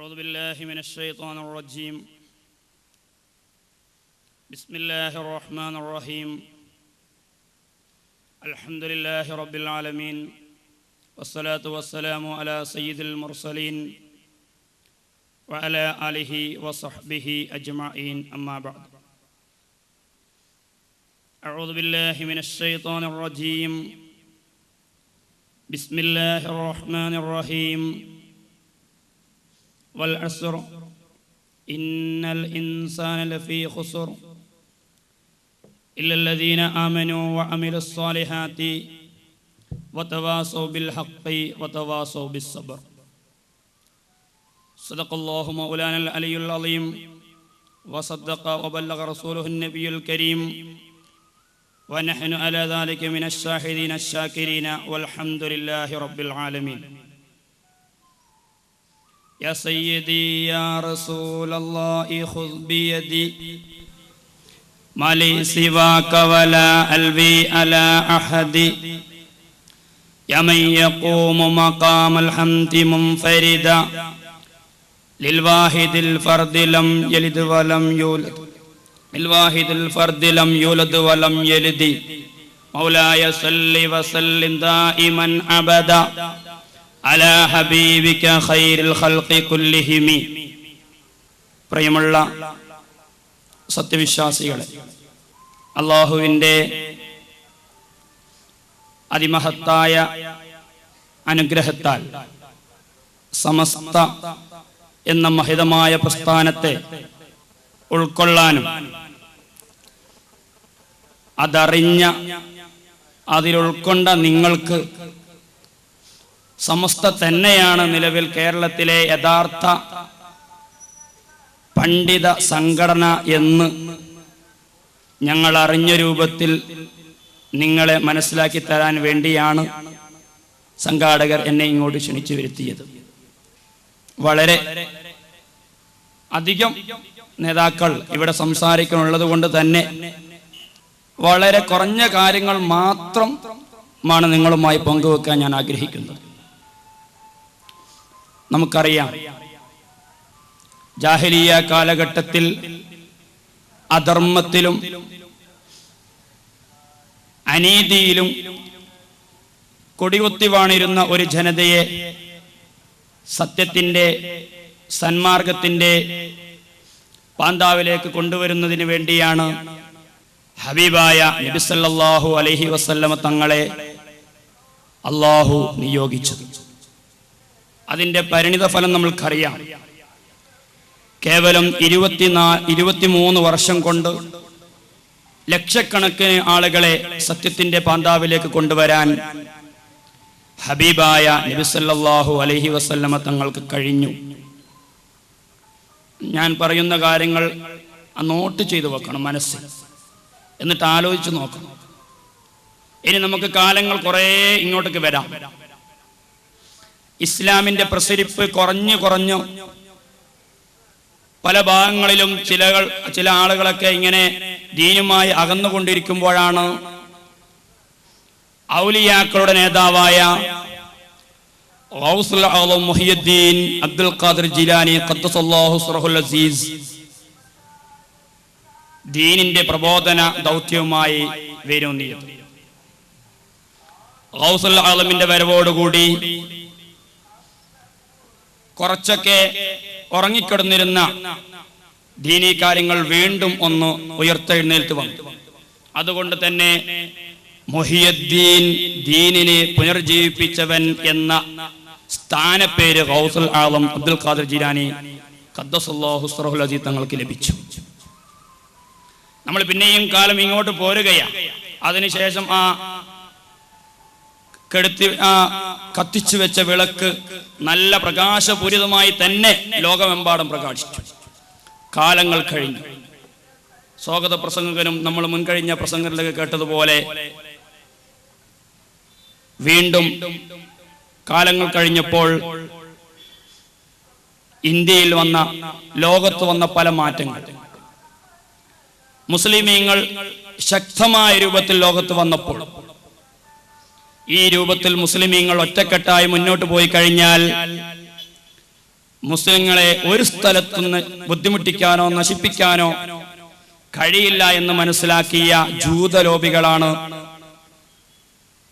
أعوذ بالله من الشيطان الرجيم. بسم الله الرحمن الرحيم. الحمد لله رب العالمين، والصلاة والسلام على سيد المرسلين وعلى آله وصحبه أجمعين، أما بعد. أعوذ بالله من الشيطان الرجيم. بسم الله الرحمن الرحيم. والعصر إن الإنسان لفي خسر إلا الذين آمنوا وعملوا الصالحات وتواصوا بالحق وتواصوا بالصبر. صدق الله مولانا العلي العظيم، وصدق وبلغ رسوله النبي الكريم، ونحن على ذلك من الشاهدين الشاكرين، والحمد لله رب العالمين. يا سيدي يا رسول الله خذ بيدي، ما لي سواك ولا ألوي على أحد، يا من يقوم مقام الحمد منفردا، للواحد الفرد لم يلد ولم يولد، للواحد الفرد لم يولد ولم يلد، مولاي صل وسلم دائما أبدا على حبيبك خير الخلق كلهم. പ്രിയമുള്ള സത്യവിശ്വാസികളെ, അല്ലാഹുവിൻ്റെ അതിമഹത്തായ അനുഗ്രഹത്താൽ സമസ്ത എന്ന മഹിതമായ പ്രസ്ഥാനത്തെ ഉൾക്കൊള്ളാനും അതറിഞ്ഞ അതിലുൾക്കൊണ്ട നിങ്ങൾക്ക് സമസ്ത തന്നെയാണ് നിലവിൽ കേരളത്തിലെ യഥാർത്ഥ പണ്ഡിത സംഘടന എന്ന് ഞങ്ങൾ അറിഞ്ഞ രൂപത്തിൽ നിങ്ങളെ മനസ്സിലാക്കി തരാൻ വേണ്ടിയാണ് സംഘാടകർ എന്നെ ഇങ്ങോട്ട് ക്ഷണിച്ചു വരുത്തിയത്. വളരെ അധികം നേതാക്കൾ ഇവിടെ സംസാരിക്കാനുള്ളത് കൊണ്ട് തന്നെ വളരെ കുറഞ്ഞ കാര്യങ്ങൾ മാത്രമാണ് നിങ്ങളുമായി പങ്കുവെക്കാൻ ഞാൻ ആഗ്രഹിക്കുന്നത്. നമുക്കറിയാം, ജാഹിലിയ കാലഘട്ടത്തിൽ അധർമ്മത്തിലും അനീതിയിലും കൊടികുത്തി വാണിരുന്ന ഒരു ജനതയെ സത്യത്തിൻ്റെ സന്മാർഗത്തിൻ്റെ പാന്താവിലേക്ക് കൊണ്ടുവരുന്നതിന് വേണ്ടിയാണ് ഹബീബായ നബി സല്ലല്ലാഹു അലൈഹി വസല്ലമ തങ്ങളെ അല്ലാഹു നിയോഗിച്ചത്. അതിൻ്റെ പരിണിത ഫലം നമ്മൾക്കറിയാം. കേവലം 23 വർഷം കൊണ്ട് ലക്ഷക്കണക്കിന് ആളുകളെ സത്യത്തിൻ്റെ പാന്താവിലേക്ക് കൊണ്ടുവരാൻ ഹബീബായ നബി സല്ലല്ലാഹു അലൈഹി വസല്ലമ തങ്ങൾക്ക് കഴിഞ്ഞു. ഞാൻ പറയുന്ന കാര്യങ്ങൾ നോട്ട് ചെയ്തു വെക്കണം മനസ്സിൽ, എന്നിട്ട് ആലോചിച്ച് നോക്കണം. ഇനി നമുക്ക് കാലങ്ങൾ കുറേ ഇങ്ങോട്ടേക്ക് വരാം. ഇസ്ലാമിൻ്റെ പ്രസരിപ്പ് കുറഞ്ഞു പല ഭാഗങ്ങളിലും ചില ആളുകളൊക്കെ ഇങ്ങനെ ദീനുമായി അകന്നുകൊണ്ടിരിക്കുമ്പോഴാണ് ഔലിയാക്കളുടെ നേതാവായ ഗൗസുൽ ആലം മുഹിയുദ്ദീൻ അബ്ദുൽ ഖാദിർ ജിലാനി ഖദ്ദസല്ലാഹു സിറഹുൽ അസീസ് ദീനിന്റെ പ്രബോധന ദൗത്യവുമായി വരുന്നത്. ഗൗസുൽ ആലമിന്റെ വരവോടുകൂടി കുറച്ചൊക്കെ ഉറങ്ങിക്കിടന്നിരുന്ന ദീനീ കാര്യങ്ങൾ വീണ്ടും ഒന്ന് ഉയർത്തെഴുന്നേൽത്ത് വന്നു. അതുകൊണ്ട് തന്നെ മുഹിയുദ്ദീൻ, ദീനിനെ പുനർജീവിപ്പിച്ചവൻ എന്ന സ്ഥാനപ്പേര് ഗൗസുൽ ആലം അബ്ദുൽ ഖാദിർ ജിലാനി ഖദ്ദസല്ലാഹു സിറഹുൽ അസീസ് തങ്ങൾക്ക് ലഭിച്ചു. നമ്മൾ പിന്നെയും കാലം ഇങ്ങോട്ട് പോരുകയാണ്. അതിനുശേഷം കത്തിച്ചു വെച്ച വിളക്ക് നല്ല പ്രകാശപൂരിതമായി തന്നെ ലോകമെമ്പാടും പ്രകാശിച്ചു. കാലങ്ങൾ കഴിഞ്ഞു. സ്വാഗത പ്രസംഗകനും നമ്മൾ മുൻകഴിഞ്ഞ പ്രസംഗത്തിലൊക്കെ കേട്ടതുപോലെ വീണ്ടും കാലങ്ങൾ കഴിഞ്ഞപ്പോൾ ഇന്ത്യയിൽ വന്ന, ലോകത്ത് വന്ന പല മാറ്റങ്ങൾ, മുസ്ലിമീങ്ങൾ ശക്തമായ രൂപത്തിൽ ലോകത്ത് വന്നപ്പോൾ ഈ രൂപത്തിൽ മുസ്ലിമീങ്ങൾ ഒറ്റക്കെട്ടായി മുന്നോട്ട് പോയി കഴിഞ്ഞാൽ മുസ്ലിങ്ങളെ ഒരു സ്ഥലത്തുനിന്ന് ബുദ്ധിമുട്ടിക്കാനോ നശിപ്പിക്കാനോ കഴിയില്ല എന്ന് മനസ്സിലാക്കിയ ജൂതലോബികളാണ്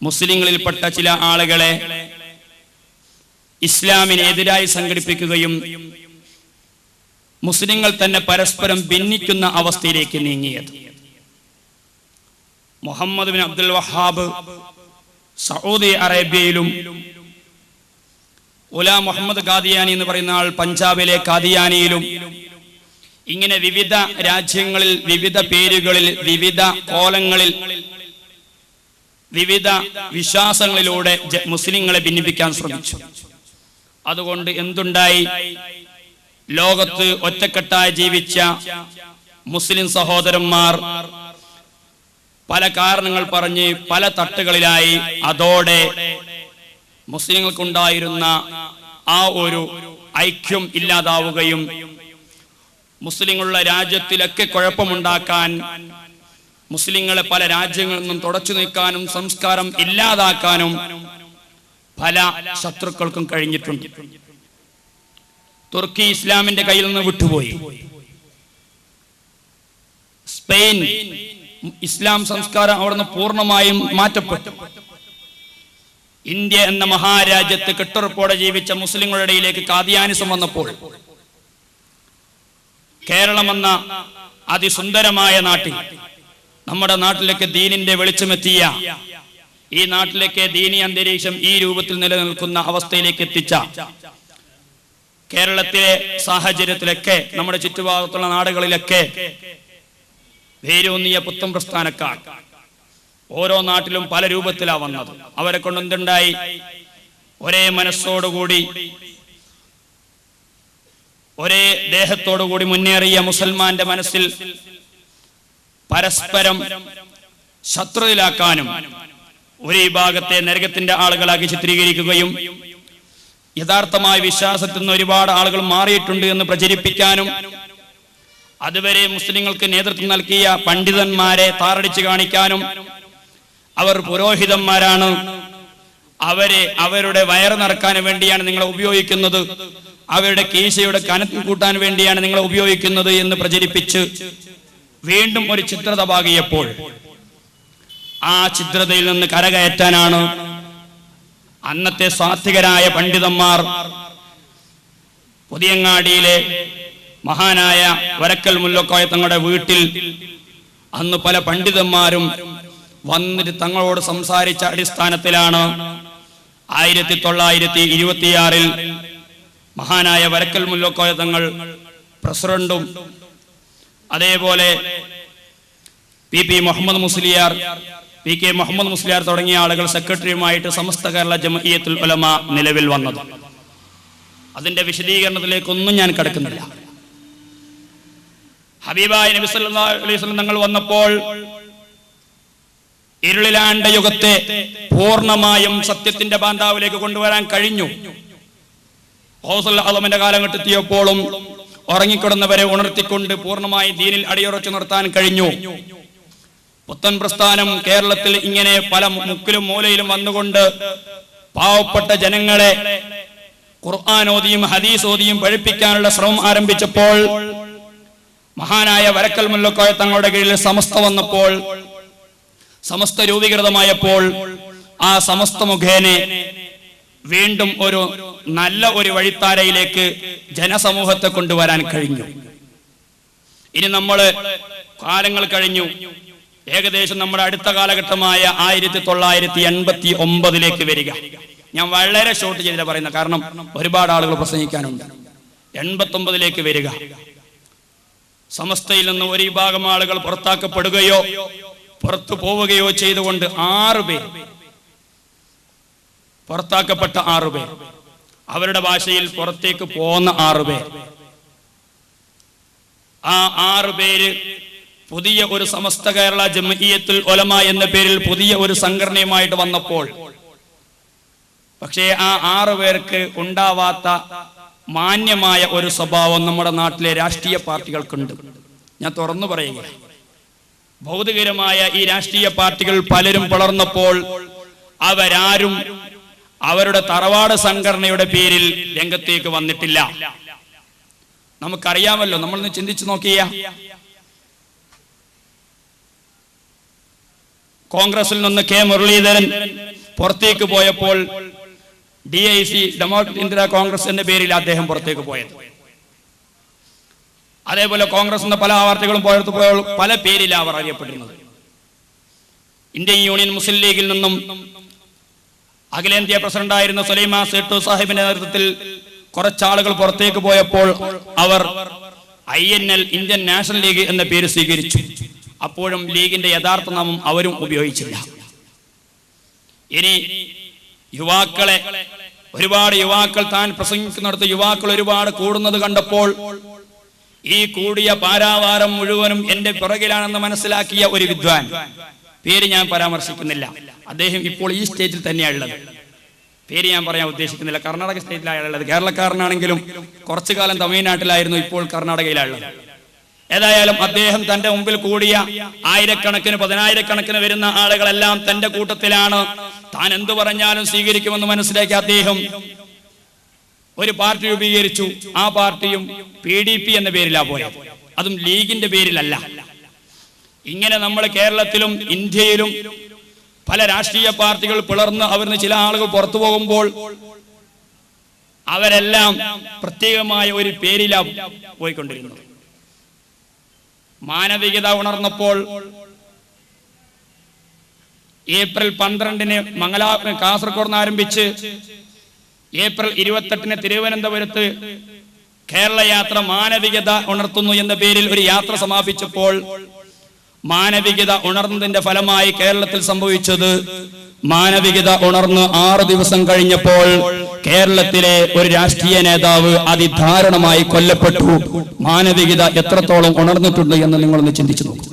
മുസ്ലിങ്ങളിൽപ്പെട്ട ചില ആളുകളെ ഇസ്ലാമിനെതിരായി സംഘടിപ്പിക്കുകയും മുസ്ലിങ്ങൾ തന്നെ പരസ്പരം ഭിന്നിക്കുന്ന അവസ്ഥയിലേക്ക് നീങ്ങിയത്. Muhammad bin Abdul Wahhab Saudi അറേബ്യയിലും ഉലാ മുഹമ്മദ് ഖാദിയാനി എന്ന് പറയുന്ന ആൾ പഞ്ചാബിലെ ഖാദിയാനിയിലും ഇങ്ങനെ വിവിധ രാജ്യങ്ങളിൽ വിവിധ പേരുകളിൽ വിവിധ കോലങ്ങളിൽ വിവിധ വിശ്വാസങ്ങളിലൂടെ മുസ്ലിങ്ങളെ ഭിന്നിപ്പിക്കാൻ ശ്രമിച്ചു. അതുകൊണ്ട് എന്തുണ്ടായി? ലോകത്ത് ഒറ്റക്കെട്ടായി ജീവിച്ച മുസ്ലിം സഹോദരന്മാർ പല കാരണങ്ങൾ പറഞ്ഞ് പല തട്ടുകളിലായി. അതോടെ മുസ്ലിങ്ങൾക്കുണ്ടായിരുന്ന ആ ഒരു ഐക്യം ഇല്ലാതാവുകയും മുസ്ലിങ്ങളുടെ രാജ്യത്തിലൊക്കെ കുഴപ്പമുണ്ടാക്കാൻ, മുസ്ലിങ്ങളെ പല രാജ്യങ്ങളിൽ നിന്നും തുടച്ചു നീക്കാനും സംസ്കാരം ഇല്ലാതാക്കാനും പല ശത്രുക്കൾക്കും കഴിഞ്ഞിട്ടുണ്ട്. തുർക്കി ഇസ്ലാമിന്റെ കയ്യിൽ നിന്ന് വിട്ടുപോയി. സ്പെയിൻ ഇസ്ലാം സംസ്കാരം അവിടുന്ന് പൂർണ്ണമായും മാറ്റപ്പെട്ടു. ഇന്ത്യ എന്ന മഹാരാജ്യത്ത് കെട്ടുറപ്പോടെ ജീവിച്ച മുസ്ലിങ്ങളുടെ ഇടയിലേക്ക് ഖാദിയാനിസം വന്നപ്പോൾ കേരളം എന്ന അതിസുന്ദരമായ നാട്ടിൽ, നമ്മുടെ നാട്ടിലേക്ക് ദീനിന്റെ വെളിച്ചമെത്തിയ, ഈ നാട്ടിലേക്ക് ദീനി അന്തരീക്ഷം ഈ രൂപത്തിൽ നിലനിൽക്കുന്ന അവസ്ഥയിലേക്ക് എത്തിച്ച കേരളത്തിലെ സാഹചര്യത്തിലൊക്കെ നമ്മുടെ ചുറ്റുഭാഗത്തുള്ള നാടുകളിലൊക്കെ വേരൂന്നിയ പുത്തൻ പ്രസ്ഥാനക്കാർ ഓരോ നാട്ടിലും പല രൂപത്തിലാണ് വന്നത്. അവരെ കൊണ്ട് എന്തുണ്ടായി? ഒരേ മനസ്സോടുകൂടി ഒരേ ദേഹത്തോടുകൂടി മുന്നേറിയ മുസൽമാന്റെ മനസ്സിൽ പരസ്പരം ശത്രുതയിലാക്കാനും ഒരു വിഭാഗത്തെ നരകത്തിന്റെ ആളുകളാക്കി ചിത്രീകരിക്കുകയും യഥാർത്ഥമായ വിശ്വാസത്തിൽ നിന്ന് ഒരുപാട് ആളുകൾ മാറിയിട്ടുണ്ട് എന്ന് പ്രചരിപ്പിക്കാനും അതുവരെ മുസ്ലിങ്ങൾക്ക് നേതൃത്വം നൽകിയ പണ്ഡിതന്മാരെ താറടിച്ചു കാണിക്കാനും അവർ പുരോഹിതന്മാരാണ്, അവരുടെ വയറ് നിറക്കാൻ വേണ്ടിയാണ് നിങ്ങളെ ഉപയോഗിക്കുന്നത്, അവരുടെ കീശയുടെ കനത്തിൽ കൂട്ടാൻ വേണ്ടിയാണ് നിങ്ങളെ ഉപയോഗിക്കുന്നത് എന്ന് പ്രചരിപ്പിച്ച് വീണ്ടും ഒരു ചിത്രത പാകിയപ്പോൾ ആ ചിത്രതയിൽ നിന്ന് കരകയറ്റാനാണ് അന്നത്തെ സാത്വികരായ പണ്ഡിതന്മാർ പുതിയങ്ങാടിയിലെ മഹാനായ വരക്കൽ മുല്ലക്കോയ തങ്ങളുടെ വീട്ടിൽ അന്ന് പല പണ്ഡിതന്മാരും വന്നിട്ട് തങ്ങളോട് സംസാരിച്ച അടിസ്ഥാനത്തിലാണ് 1926 മഹാനായ വരക്കൽ മുല്ലക്കോയ തങ്ങൾ പ്രസിഡന്റും അതേപോലെ PP മുഹമ്മദ് മുസ്ലിയാർ, PK മുഹമ്മദ് മുസ്ലിയാർ തുടങ്ങിയ ആളുകൾ സെക്രട്ടറിയുമായിട്ട് സമസ്ത കേരള ജംഇയ്യത്തുൽ ഉലമ നിലവിൽ വന്നത്. അതിന്റെ വിശദീകരണത്തിലേക്കൊന്നും ഞാൻ കടക്കുന്നില്ല. ഹബീബായ നബി സല്ലല്ലാഹു അലൈഹി വസല്ലം തങ്ങൾ വന്നപ്പോൾ ഇരുളിലാണ്ട യുഗത്തെ പൂർണ്ണമായും സത്യത്തിന്റെ ബാന്ധാവിലേക്ക് കൊണ്ടുവരാൻ കഴിഞ്ഞു. ഔസുൽ അളമിന്റെ കാലഘട്ടത്തിയപ്പോഴും ഉറങ്ങിക്കിടന്നവരെ ഉണർത്തിക്കൊണ്ട് പൂർണ്ണമായി ദീനിൽ അടിയുറച്ചു നിർത്താൻ കഴിഞ്ഞു. പുത്തൻ പ്രസ്ഥാനം കേരളത്തിൽ ഇങ്ങനെ പല മുക്കിലും മൂലയിലും വന്നുകൊണ്ട് പാവപ്പെട്ട ജനങ്ങളെ ഖുർആൻ ഓതിയും ഹദീസ് ഓതിയും പഠിപ്പിക്കാനുള്ള ശ്രമം ആരംഭിച്ചപ്പോൾ മഹാനായ വരക്കൽ മുല്ലക്കോയ തങ്ങളുടെ കീഴിൽ സമസ്ത വന്നപ്പോൾ, സമസ്ത രൂപീകൃതമായപ്പോൾ ആ സമസ്ത മുഖേന വീണ്ടും ഒരു നല്ല ഒരു വഴിത്താരയിലേക്ക് ജനസമൂഹത്തെ കൊണ്ടുവരാൻ കഴിഞ്ഞു. ഇനി നമ്മള് കാലങ്ങൾ കഴിഞ്ഞു. ഏകദേശം നമ്മുടെ അടുത്ത കാലഘട്ടമായ 1989 വരിക. ഞാൻ വളരെ ഷോർട്ട് ചെയ്തിട്ട് പറയുന്ന, കാരണം ഒരുപാട് ആളുകൾ പ്രസംഗിക്കാനുണ്ട്. 89 വരിക. സമസ്തയിൽ നിന്ന് ഒരു വിഭാഗം ആളുകൾ പുറത്താക്കപ്പെടുകയോ പുറത്തു പോവുകയോ ചെയ്തുകൊണ്ട് 6 പേർ, പുറത്താക്കപ്പെട്ട 6 പേർ, അവരുടെ ഭാഷയിൽ പുറത്തേക്ക് പോന്ന 6 പേർ. ആ 6 പേര് പുതിയ ഒരു സമസ്ത കേരള ജംഇയ്യത്തുൽ ഉലമ എന്ന പേരിൽ പുതിയ ഒരു സംഘടനയുമായിട്ട് വന്നപ്പോൾ, പക്ഷേ ആ 6 പേർക്ക് ഉണ്ടാവാത്ത മാന്യമായ ഒരു സ്വഭാവം നമ്മുടെ നാട്ടിലെ രാഷ്ട്രീയ പാർട്ടികൾക്കുണ്ട്. ഞാൻ തുറന്നു പറയുക, ഭൗതികരമായ ഈ രാഷ്ട്രീയ പാർട്ടികൾ പലരും വളർന്നപ്പോൾ അവരാരും അവരുടെ തറവാട് സംഘടനയുടെ പേരിൽ രംഗത്തേക്ക് വന്നിട്ടില്ല. നമുക്കറിയാമല്ലോ, നമ്മളൊന്ന് ചിന്തിച്ചു നോക്കിയ കോൺഗ്രസിൽ നിന്ന് കെ മുരളീധരൻ പുറത്തേക്ക് പോയപ്പോൾ DIC ഡെമോക്രാറ്റിക് ഇന്ത്യ കോൺഗ്രസ് എന്ന പേരിൽ അദ്ദേഹം പുറത്തേക്ക് പോയത്. അതേപോലെ കോൺഗ്രസ് പല പാർട്ടികളും പോയപ്പോൾ പല പേരിലാണ് അവർ അറിയപ്പെട്ടിരുന്നത്. ഇന്ത്യൻ യൂണിയൻ മുസ്ലിം ലീഗിൽ നിന്നും അഖിലേന്ത്യാ പ്രസിഡന്റായിരുന്ന സുലൈമാൻ സേട്ടു സാഹിബിന്റെ നേതൃത്വത്തിൽ കുറച്ചാളുകൾ പുറത്തേക്ക് പോയപ്പോൾ അവർ INL ഇന്ത്യൻ നാഷണൽ ലീഗ് എന്ന പേര് സ്വീകരിച്ചു. അപ്പോഴും ലീഗിന്റെ യഥാർത്ഥ നാമം അവരും ഉപയോഗിച്ചില്ല. ഇനി യുവാക്കളെ, ഒരുപാട് യുവാക്കൾ, താൻ പ്രസംഗിക്കുന്നിടത്ത് യുവാക്കൾ ഒരുപാട് കൂടുന്നത് കണ്ടപ്പോൾ ഈ കൂടിയ പാരാവാരം മുഴുവനും എന്റെ പിറകിലാണെന്ന് മനസ്സിലാക്കിയ ഒരു വിദ്വാൻ, പേര് ഞാൻ പരാമർശിക്കുന്നില്ല, അദ്ദേഹം ഇപ്പോൾ ഈ സ്റ്റേജിൽ തന്നെയാണുള്ളത്. പേര് ഞാൻ പറയാൻ ഉദ്ദേശിക്കുന്നില്ല. കർണാടക സ്റ്റേറ്റിലാണുള്ളത്. കേരളക്കാരനാണെങ്കിലും കുറച്ചു കാലം തമിഴ്നാട്ടിലായിരുന്നു, ഇപ്പോൾ കർണാടകയിലാണുള്ളത്. ഏതായാലും അദ്ദേഹം തന്റെ മുമ്പിൽ കൂടിയ ആയിരക്കണക്കിന് പതിനായിരക്കണക്കിന് വരുന്ന ആളുകളെല്ലാം തന്റെ കൂട്ടത്തിലാണ്. താൻ എന്തു പറഞ്ഞാലും സ്വീകരിക്കുമെന്ന് മനസ്സിലാക്കി അദ്ദേഹം ഒരു പാർട്ടി രൂപീകരിച്ചു. ആ പാർട്ടിയും PDP എന്ന പേരിലാണ് പോയത്, അതും ലീഗിന്റെ പേരിലല്ല. ഇങ്ങനെ നമ്മൾ കേരളത്തിലും ഇന്ത്യയിലും പല രാഷ്ട്രീയ പാർട്ടികൾ പിളർന്ന് അവരിന്ന് ചില ആളുകൾ പുറത്തു പോകുമ്പോൾ അവരെല്ലാം പ്രത്യേകമായ ഒരു പേരിലാണ് പോയിക്കൊണ്ടിരുന്നത്. മാനവികത ഉണർന്നപ്പോൾ ഏപ്രിൽ 12 കാസർഗോഡ് നിന്ന് ആരംഭിച്ച് ഏപ്രിൽ 28 തിരുവനന്തപുരത്ത് കേരള യാത്ര മാനവികത ഉണർത്തുന്നു എന്ന പേരിൽ ഒരു യാത്ര സമാപിച്ചപ്പോൾ മാനവികത ഉണർന്നതിന്റെ ഫലമായി കേരളത്തിൽ സംഭവിച്ചത്, മാനവികത ഉണർന്ന് 6 ദിവസം കഴിഞ്ഞപ്പോൾ കേരളത്തിലെ ഒരു രാഷ്ട്രീയ നേതാവ് അതിദാരുണമായി കൊല്ലപ്പെട്ടു. മാനവികത എത്രത്തോളം ഉണർന്നിട്ടുണ്ട് എന്ന് നിങ്ങളൊന്ന് ചിന്തിച്ചു നോക്കുക.